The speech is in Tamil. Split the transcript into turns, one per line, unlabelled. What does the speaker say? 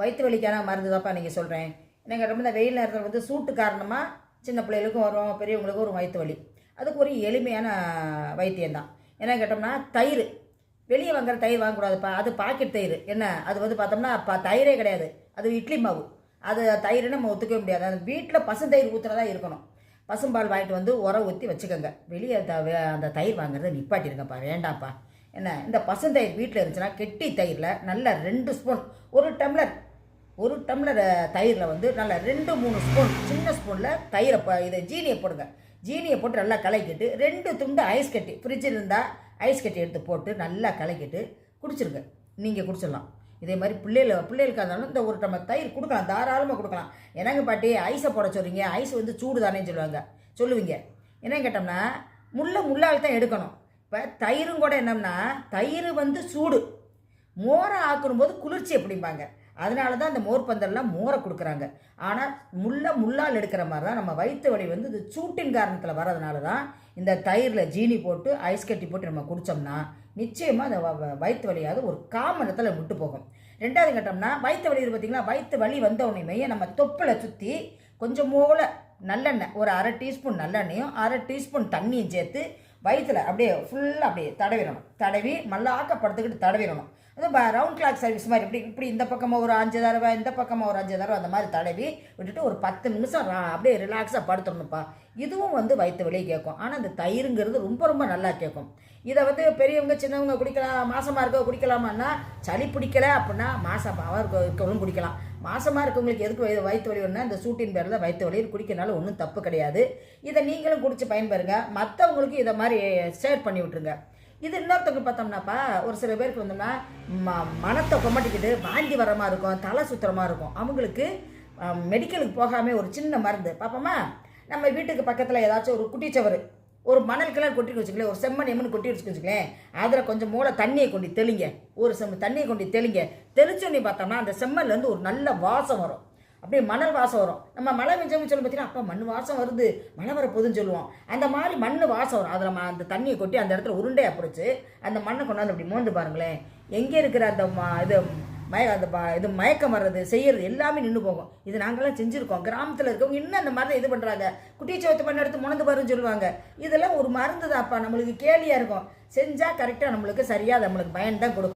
வயிற்று வலிக்கான மருந்து தான்ப்பா நீங்கள் சொல்கிறேன். எனக்கு ரொம்ப இந்த வெயில் நேரத்தில் வந்து சூட்டு காரணமாக சின்ன பிள்ளைகளுக்கும் வரும், பெரியவங்களுக்கும் ஒரு வயிற்று வலி. அதுக்கு ஒரு எளிமையான வைத்தியம் தான். என்ன கேட்டோம்னா, தயிர். வெளியே வாங்குற தயிர் வாங்கக்கூடாதுப்பா. அது பாக்கெட் தயிர். என்ன அது வந்து பார்த்தோம்னா தயிரே கிடையாது, அது இட்லி மாவு. அது தயிர்னு நம்ம ஒத்துக்கவே முடியாது. அது வீட்டில் பசுந்தயிர் ஊற்றுறதா இருக்கணும். பசும்பால் வாங்கிட்டு வந்து உரம் ஊற்றி வச்சுக்கோங்க. வெளியே அந்த தயிர் வாங்குறத நிப்பாட்டிருங்கப்பா, வேண்டாம்ப்பா. என்ன இந்த பசுந்தயிர் வீட்டில் இருந்துச்சுன்னா கெட்டி தயிரில் நல்லா 2 ஸ்பூன், ஒரு டம்ளர் தயிரில் வந்து நல்லா 2-3 ஸ்பூன் சின்ன ஸ்பூனில் தயிரை இதை ஜீனியை போடுங்க. ஜீனியை போட்டு நல்லா கலக்கிட்டு 2 துண்டு ஐஸ் கட்டி, ஃப்ரிட்ஜில் இருந்தால் ஐஸ் கட்டி எடுத்து போட்டு நல்லா கலக்கிட்டு குடிச்சிருங்க. நீங்கள் குடிச்சிடலாம். இதே மாதிரி பிள்ளைகளுக்காக இருந்தாலும் இந்த ஒரு டம்ளர் தயிர் கொடுக்கலாம், தாராளமாக கொடுக்கலாம். என்னங்க பாட்டி ஐஸை போட சொல்கிறீங்க, ஐஸ் வந்து சூடு தானேன்னு சொல்லுவீங்க. என்னன்னு கேட்டோம்னா முள்ளால் தான் எடுக்கணும். இப்போ தயிரும் கூட என்னம்னா, தயிர் வந்து சூடு, மோரை ஆக்கணும்போது குளிர்ச்சி எப்படிம்பாங்க. அதனால தான் இந்த மோர் பந்தல்லாம் மோரை கொடுக்குறாங்க. ஆனால் முள்ளால் எடுக்கிற மாதிரி தான் நம்ம வயிற்று வலி வந்து இது சூட்டின் காரணத்தில் வர்றதுனால தான் இந்த தயிரில் ஜீனி போட்டு ஐஸ் கட்டி போட்டு நம்ம குடித்தோம்னா நிச்சயமாக அந்த வயிற்று வலியாவது ஒரு காமணத்தில் விட்டு போகும். 2வது கட்டம்னா, வயிற்று வலி பார்த்தீங்களா, வயிற்று வலி வந்த உடனே நம்ம தொப்பில் சுற்றி கொஞ்சம் போல நல்லெண்ணெய், ஒரு 1/2 டீஸ்பூன் நல்லெண்ணையும் 1/2 டீஸ்பூன் தண்ணியும் சேர்த்து வயிற்றில் அப்படியே ஃபுல்லாக அப்படியே தடவிடணும். தடவி மல்லாக்க படுத்துக்கிட்டு தடவிடணும். அது ரவுண்ட் கிளாக் சர்வீஸ் மாதிரி இப்படி இந்த பக்கமாக ஒரு 5 தடவை, இந்த பக்கமாக ஒரு 5 தடவை, அந்த மாதிரி தடவி விட்டுட்டு ஒரு 10 நிமிஷம் அப்படியே ரிலாக்ஸாக படுத்தணும்ப்பா. இதுவும் வந்து வயிற்று வலியை கேட்கும். ஆனால் இந்த தயிருங்கிறது ரொம்ப ரொம்ப நல்லா கேட்கும். இதை வந்து பெரியவங்க சின்னவங்க குடிக்கலாம். மாசமாக இருக்க குடிக்கலாமான்னா, சளி பிடிக்கலை அப்படின்னா மாசமாக இருக்கவங்களும் குடிக்கலாம். மாசமாக இருக்கவங்களுக்கு எதுக்கு வயிற்று வலி ஒன்றா இந்த சூட்டின் பேரில் தான் வயிற்று வலி குடிக்கிறனால ஒன்றும் தப்பு கிடையாது. இதை நீங்களும் குடித்து பயன்பெறுங்க. மற்றவங்களுக்கு இதை மாதிரி ஷேர் பண்ணி விட்டுருங்க. இது இன்னொருத்தவங்க பார்த்தோம்னாப்பா, ஒரு சில பேருக்கு வந்தோம்னா மனத்தை கொமட்டிக்கிட்டு வாந்தி வர மாதிரி இருக்கும், தலை சுத்துறமாக இருக்கும். அவங்களுக்கு மெடிக்கலுக்கு போகாமல் ஒரு சின்ன மருந்து பார்ப்போமா. நம்ம வீட்டுக்கு பக்கத்தில் ஏதாச்சும் ஒரு குட்டிச்சவர், ஒரு மணல் கிளர் கொட்டி வச்சுக்கலேன், ஒரு செம்மண் எம்மன் கொட்டி வச்சுக்கலேன், அதில் கொஞ்சம் மூளை தண்ணியை கொண்டு தெளிங்க. ஒரு தண்ணியை கொண்டு தெளிச்சோன்னே பார்த்தோம்னா அந்த செம்மல்லேருந்து ஒரு நல்ல வாசம் வரும். அப்படியே மணல் வாசம் வரும். நம்ம மழை வெஞ்சவங்க சொல்லும் பார்த்தீங்கன்னா, அப்போ மண் வாசம் வருது, மழை வரப்போகுதுன்னு சொல்லுவோம். அந்த மாதிரி மண் வாசம் வரும். அதில் அந்த தண்ணியை கொட்டி அந்த இடத்துல உருண்டையாக பிடிச்சி அந்த மண்ணை கொண்டாந்து அப்படி மோந்து பாருங்களேன். எங்கே இருக்கிற அந்த இது மயக்கம் வர்றது செய்யறது எல்லாமே நின்று போகும். இது நாங்களாம் செஞ்சுருக்கோம். கிராமத்தில் இருக்கவங்க இன்னும் அந்த மாதிரி இது பண்ணுறாங்க. குட்டிச்சோத்து பண்ண எடுத்து முணந்து பாருன்னு சொல்லுவாங்க. இதெல்லாம் ஒரு மருந்து தான்ப்பா. நம்மளுக்கு கேலியாக இருக்கும். செஞ்சால் கரெக்டாக நம்மளுக்கு சரியாக நம்மளுக்கு பயன் தான் கொடுக்கும்.